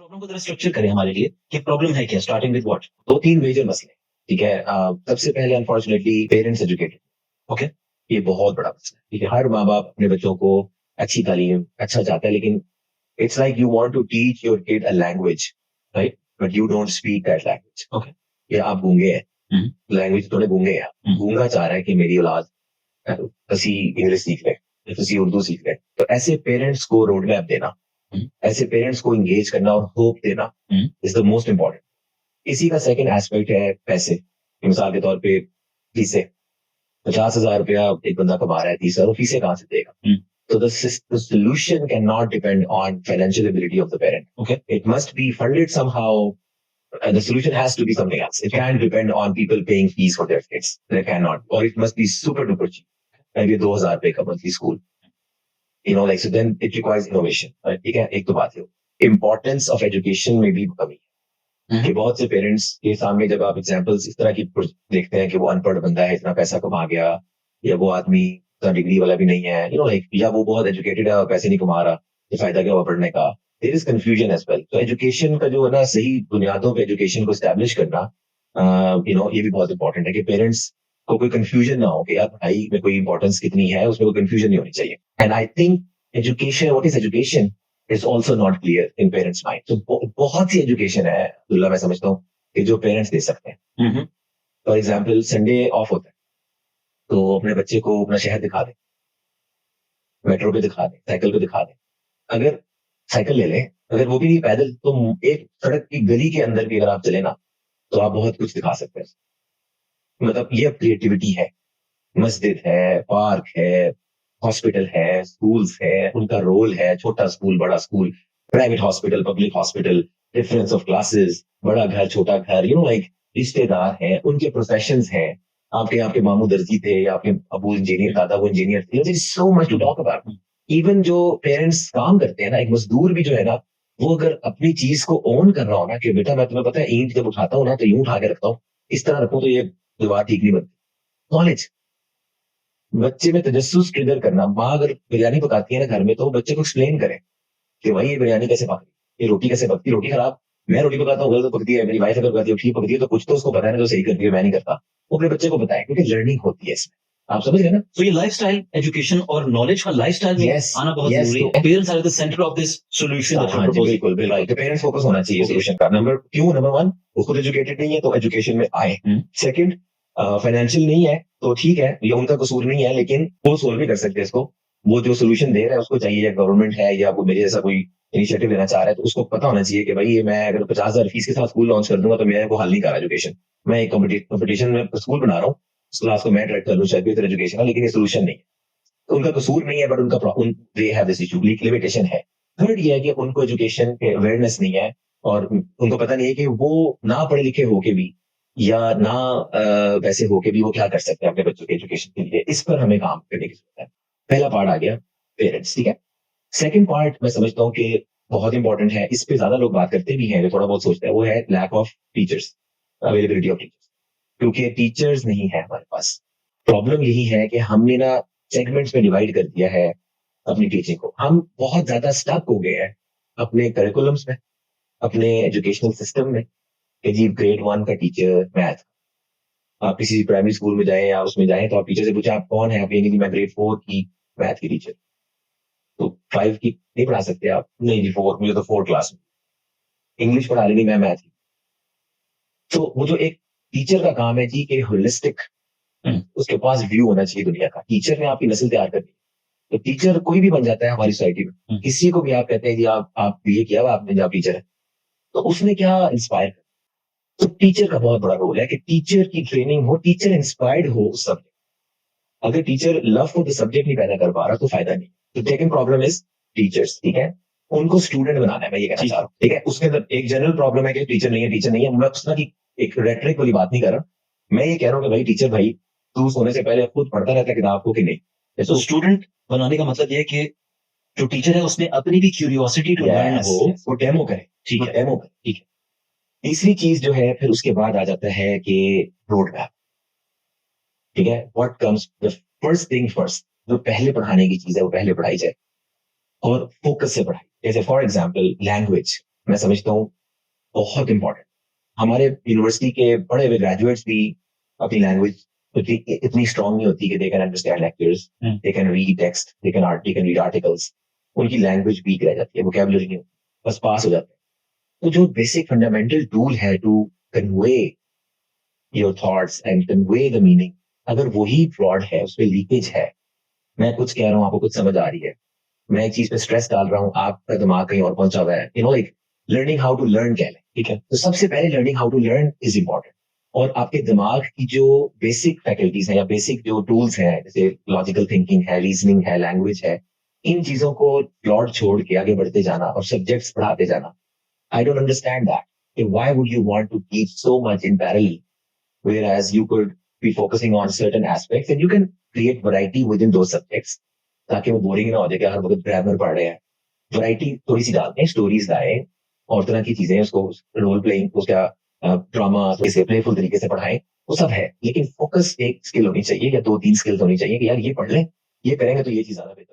Problem को जरा structure करें हमारे लिए कि प्रॉब्लम है क्या, स्टार्टिंग विद व्हाट। दो तीन मेजर मसले, ठीक है। सबसे पहले अनफॉर्चुनेटली पेरेंट्स एजुकेटेड, ओके, ये बहुत बड़ा मसला है, ठीक है। हर माँ बाप अपने बच्चों को अच्छी तालीम अच्छा चाहता है, लेकिन it's like you want to teach your kid a language, right, but you don't speak that language, okay. ये आप गूंगे हैं, लैंग्वेज थोड़े गूंगे हैं आप। गूंगा चाह रहा है कि मेरी औलाद फसी इंग्लिश सीख ले, फसी उर्दू सीख ले, तो ऐसे पेरेंट्स को रोड मैप देना, ऐसे पेरेंट्स को इंगेज करना और होप देना इज द मोस्ट इंपॉर्टेंट। इसी का सेकंड एस्पेक्ट है पैसे। मिसाल के तौर पे फीसें, 50,000 रुपया एक बंदा कमा रहा है, 30,000, वो फीसें कहाँ से देगा? So the solution cannot depend on financial ability of the parent. Okay, it must be funded somehow, and the solution has to be something else. It can't depend on people paying fees for their kids. They cannot, or it must be super duper cheap. Maybe 2,000 रुपए का monthly school. Like, so then it requires innovation. ठीक है, एक तो बात है importance of education में भी कमी है कि बहुत से पेरेंट्स के सामने जब आप एग्जांपल्स इस तरह की देखते हैं कि वो अनपढ़ बंदा है, इतना पैसा कमा गया, या वो आदमी इतना डिग्री वाला भी नहीं है, लाइक, या वो बहुत एजुकेटेड है और पैसे नहीं कमा रहा, ये फायदा क्या हुआ पढ़ने का? There is confusion as well. तो एजुकेशन का जो है ना, सही बुनियादों पे एजुकेशन को एस्टैब्लिश करना, ये भी बहुत इंपॉर्टेंट है कि पेरेंट्स को कोई कंफ्यूजन ना हो कि यार पढ़ाई में कोई इंपॉर्टेंस कितनी है, उसमें कोई कंफ्यूजन नहीं होनी चाहिए। And I think education, what is education, is also not clear in parents mind. तो बहुत सी एजुकेशन है अब्दुल्ला, मैं समझता हूँ कि जो पेरेंट्स दे सकते हैं। फॉर एग्जाम्पल, संडे ऑफ होता है तो अपने बच्चे को अपना शहर दिखा दे, मेट्रो पे दिखा दे, साइकिल पे दिखा दे। अगर साइकिल ले लें, अगर वो भी नहीं पैदल, तो एक सड़क की गली के अंदर भी अगर आप चले ना, तो आप बहुत कुछ दिखा सकते हैं। मतलब ये क्रिएटिविटी है। मस्जिद है, पार्क है, हॉस्पिटल है, स्कूल्स है, उनका रोल है, छोटा स्कूल, बड़ा school, private hospital, public hospital, difference of classes, बड़ा घर, छोटा घर, लाइक रिश्तेदार हैं, उनके प्रोफेशंस हैं। आपके आपके मामू दर्जी थे, या आपके अबू इंजीनियर, दादा वो इंजीनियर थे। So much to talk about. Even जो पेरेंट्स काम करते हैं ना, एक मजदूर भी जो है ना, वो अगर अपनी चीज को ओन कर रहा हो ना, कि बेटा मैं तुम्हें पता है ईंट जब उठाता हूँ ना, तो यूं उठा के रखता हूँ, इस तरह रखूं तो ये दीवार ठीक नहीं बनती। नॉलेज, बच्चे में तजस्सुस ट्रिगर करना। माँ अगर बिरयानी पकाती है ना घर में, तो बच्चे को एक्सप्लेन करे कि भाई ये बिरयानी कैसे पक रही, ये रोटी कैसे पकती, रोटी खराब, मैं रोटी पकाता हूँ गलत तो पकती है, मेरी वाइफ अगर पकाती है ठीक पकती है, तो कुछ तो उसको पता है ना जो सही करती है, मैं नहीं करता। वो अपने बच्चे को बताए, क्योंकि लर्निंग होती है इसमें। आप समझ रहे ना? तो ये लाइफस्टाइल एजुकेशन और नॉलेज का लाइफस्टाइल में आना बहुत जरूरी है। Parents are at the centre of this solution. बिल्कुल बिल्कुल, पेरेंट्स फोकस होना चाहिए सॉल्यूशन का। नंबर वन, वो खुद एजुकेटेड नहीं है तो एजुकेशन में आए। सेकंड, फाइनेंशियल नहीं है तो ठीक है, ये उनका कसूर नहीं है, लेकिन वो सोल्व भी कर सकते हैं इसको। वो जो सोल्यूशन दे रहा है उसको चाहिए, या गवर्नमेंट है, या वो मेरे जैसा कोई इनिशिएटिव लेना चाह रहा है, तो उसको पता होना चाहिए कि भाई ये मैं अगर 50,000 फीस के साथ स्कूल लॉन्च कर दूंगा तो मेरे को हल नहीं कर रहा एजुकेशन। मैं एक कॉम्पिटिशन में स्कूल बना रहा हूँ, उस क्लास को मैं डायरेक्ट कर लूँ, शायद बेहतर एजुकेशन है, लेकिन ये सोल्यूशन नहीं है। तो उनका कसूर नहीं है, बट उनका they have this issue, limitation है। थर्ड ये है कि उनको एजुकेशन के अवेयरनेस नहीं है, और उनको पता नहीं है कि वो ना पढ़े लिखे होके भी, या ना वैसे होके भी वो क्या कर सकते हैं अपने बच्चों के एजुकेशन के लिए। इस पर हमें काम करने की जरूरत है। पहला पार्ट आ गया पेरेंट्स, ठीक है। सेकंड पार्ट मैं समझता हूँ कि बहुत इंपॉर्टेंट है, इस पे ज्यादा लोग बात करते भी हैं, जो थोड़ा बहुत सोचते हैं, वो है lack of teachers, availability of teachers. क्योंकि टीचर्स नहीं है हमारे पास। प्रॉब्लम यही है कि हमने ना सेगमेंट्स में डिवाइड कर दिया है अपनी टीचिंग को। हम बहुत ज्यादा स्टक हो गए हैं अपने करिकुलम्स में, अपने एजुकेशनल सिस्टम में, कि जी ग्रेड 1 का टीचर मैथ। आप किसी प्राइमरी स्कूल में जाएं या उसमें जाएं, तो आप टीचर से पूछे आप कौन है, आप कहेंगे मैं ग्रेड 4 की मैथ की टीचर। तो 5 की नहीं पढ़ा सकते आप? नहीं जी, 4, मुझे तो 4 क्लास में इंग्लिश पढ़ा लेनी, मैं मैथ की। तो वो जो एक टीचर का काम है जी, कि होलिस्टिक उसके पास व्यू होना चाहिए दुनिया का। टीचर ने आपकी नस्ल तैयार करनी, तो टीचर कोई भी बन जाता है हमारी सोसाइटी में। किसी को भी आप कहते हैं जी आप ये किया हुआ आपने, आप टीचर है, तो उसने क्या इंस्पायर। तो टीचर का बहुत बड़ा रोल है कि टीचर की ट्रेनिंग हो, टीचर इंस्पायर्ड हो उस सब्जेक्ट। अगर teacher love for the subject नहीं पैदा कर पा रहा तो फायदा नहीं। तो सेकंड प्रॉब्लम इज टीचर्स, ठीक है। उनको स्टूडेंट बनाना है, मैं ये कहना चाह रहा हूँ, ठीक है। उसके अंदर एक जनरल प्रॉब्लम है कि टीचर नहीं है, टीचर नहीं है। मैं उस तरह की एक रेटरिक वाली बात नहीं कर रहा, मैं ये कह रहा हूँ कि भाई टीचर भाई, तू सोने से पहले खुद पढ़ता रहता है किताब को कि नहीं। तो स्टूडेंट बनाने का मतलब ये है कि जो टीचर है उसमें अपनी भी क्यूरियोसिटी टू लर्न हो, वो डेमो करे, ठीक है, डेमो करे, ठीक है। तीसरी चीज जो है, फिर उसके बाद आ जाता है कि रोड मैप, ठीक है। What comes the first thing first, जो पहले पढ़ाने की चीज है वो पहले पढ़ाई जाए, और फोकस से पढ़ाई। जैसे फॉर एग्जाम्पल लैंग्वेज, मैं समझता हूँ बहुत इंपॉर्टेंट। हमारे यूनिवर्सिटी के बड़े हुए ग्रेजुएट्स भी अपनी लैंग्वेज इतनी इतनी स्ट्रांग नहीं होती कि they can understand lectures, they can read text, they can read articles. उनकी लैंग्वेज वीक रह जाती है, वोकैबुलरी नहीं होती, बस पास हो जाते हैं। तो जो बेसिक फंडामेंटल टूल है to convey your thoughts and convey the meaning, अगर वही फ्लॉड है, उसमें लीकेज है, मैं कुछ कह रहा हूँ, आपको कुछ समझ आ रही है, मैं एक चीज पे स्ट्रेस डाल रहा हूँ, आपका दिमाग कहीं और पहुंचा हुआ है, like learning how to learn कह लें, ठीक है? तो सबसे पहले learning how to learn is important. और आपके दिमाग की जो बेसिक फैकल्टीज हैं या बेसिक जो टूल्स हैं, जैसे लॉजिकल थिंकिंग है, रीजनिंग है, लैंग्वेज है, इन चीजों को प्लॉट छोड़ के आगे बढ़ते जाना और सब्जेक्ट्स पढ़ाते जाना, I don't understand that. Why would you want to teach so much in parallel, whereas you could be focusing on certain aspects and you can create variety within those subjects, ताकि वो boring ना हो जाए कि हर वक्त grammar पढ़ रहे हैं। वैरायटी थोड़ी सी डालते हैं, स्टोरीज लाएं और तरह की चीजें, उसको रोल प्लेइंग, उसका ड्रामा से प्लेफुल तरीके से पढ़ाएं, वो सब है। लेकिन फोकस एक स्किल होनी चाहिए या दो तीन स्किल्स होनी चाहिए कि यार ये पढ़ लें, ये करेंगे तो ये चीज ज्यादा बेहतर